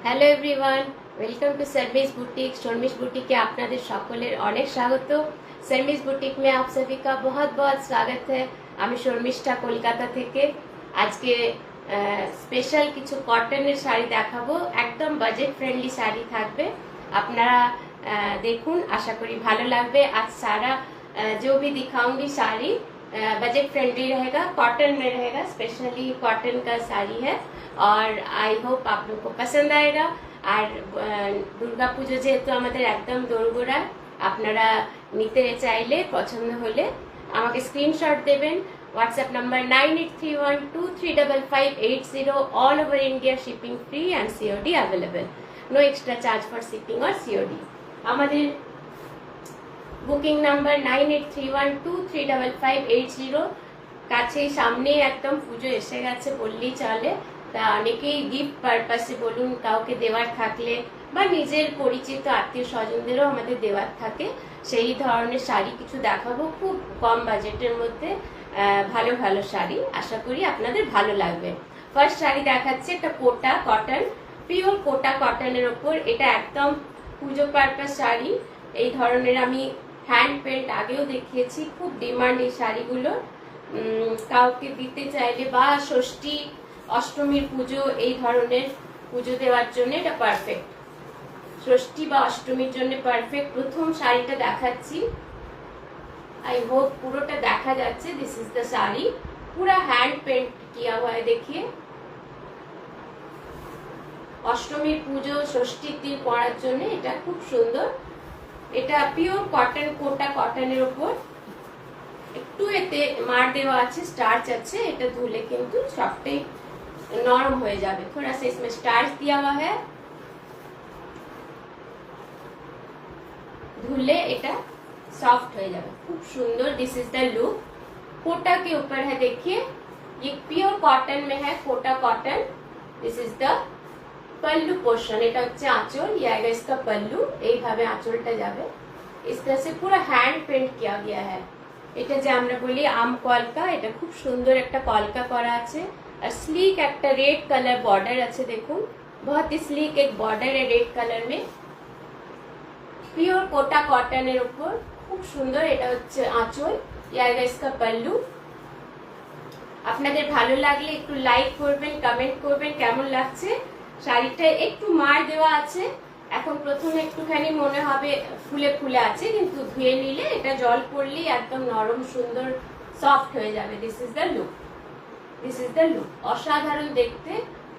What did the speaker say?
Hello everyone, welcome to Sharmi's boutique. Sharmi's boutique के আপনাদের সকলের অনেক স্বাগত। शर्मिस बुटीक में आप सभी का बहुत बहुत स्वागत है। আমি শর্মিষ্ঠা কলকাতা থেকে। আজকে স্পেশাল কিছু কটনের শাড়ি দেখাবো, একদম বাজেট ফ্রেন্ডলি শাড়ি থাকবে। আপনারা देखून, आशा करी ভালো লাগবে। आज सारा जो भी दिखाऊंगी साड़ी बजट फ्रेंडली रहेगा, कॉटन में रहेगा, स्पेशली कॉटन का साड़ी है और आई होप आप लोग को पसंद आएगा। আর দুর্গা পুজো যেহেতু আমাদের একদম দোরগোড়া, আপনারা নিতে চাইলে পছন্দ হলে আমাকে স্ক্রিনশট দেবেন। WhatsApp number 9831235580। All over India shipping free and COD available, no extra charge for shipping or COD. আমাদের বুকিং নাম্বার 9831235580। কাছেই সামনে একদম পুজো এসে গেছে বললেই চলে। তা অনেকেই গিফট পারপাসে বলুন, কাউকে দেওয়ার থাকলে বা নিজের পরিচিত আত্মীয় স্বজনদেরও আমাদের দেওয়ার থাকে, সেই ধরনের শাড়ি কিছু দেখাবো খুব কম বাজেটের মধ্যে। ভালো ভালো শাড়ি, আশা করি আপনাদের ভালো লাগবে। ফার্স্ট শাড়ি দেখাচ্ছে একটা কোটা কটন, পিওর কোটা কটনের ওপর। এটা একদম পুজো পারপাস শাড়ি। এই ধরনের আমি হ্যান্ড পেন্ট আগেও দেখিয়েছি, খুব ডিমান্ড এই শাড়িগুলো। কাউকে দিতে চাইলে বা ষষ্ঠী অষ্টমীর পুজো, এই ধরনের পুজো দেওয়ার জন্য এটা পারফেক্ট। ষষ্ঠী বা অষ্টমীর জন্য পারফেক্ট। প্রথম শাড়িটা দেখাচ্ছি, आई होप পুরোটা দেখা যাচ্ছে। दिस इज द साड़ी, पूरा हैंड पेंट किया हुआ है। देखिए, অষ্টমীর পুজো ষষ্ঠীর দিন পরার জন্য এটা খুব সুন্দর। এটা পিওর কটন, কোটা কটনের উপর একটু এতে মার দেওয়া আছে, স্টার্চ আছে। এটা ধুলে কিন্তু সবটাই नरम हो जाए। थोड़ा सा इसमें स्टार्च दिया हुआ है, धुले এটা सॉफ्ट हो जाए, खूब सुंदर। This is the look. Kota के ऊपर है, देखिए ये प्योर कॉटन में है, Kota cotton. This is the pallu portion. এটা হচ্ছে আঁচল, ये आएगा इसका पल्लू। এইভাবে আঁচলটা যাবে। इस तरह से पूरा हैंड पेंट किया गया है। এটা যে আমরা বলি আম কলকা, এটা খুব সুন্দর একটা কলকা করা আছে। और स्लीक एक रेड कलर बॉर्डर अच्छे, देखो बहुत ही स्लीक एक बॉर्डर है रेड कलर में। प्योर कोटा कॉटन ऊपर खूब सुंदर। এটা হচ্ছে আঁচল, ये आएगा इसका पल्लू। আপনাদের ভালো লাগলে একটু লাইক করবেন, কমেন্ট করবেন কেমন লাগছে। শাড়িটা একটু মার দেওয়া আছে, এখন প্রথমে একটুখানি মনে হবে ফুলে ফুলে আছে, কিন্তু ধুয়ে নিলে এটা জল পড়লেই একদম নরম সুন্দর সফট হয়ে যাবে। This is the look, this is the look. অসাধারণ দেখতে।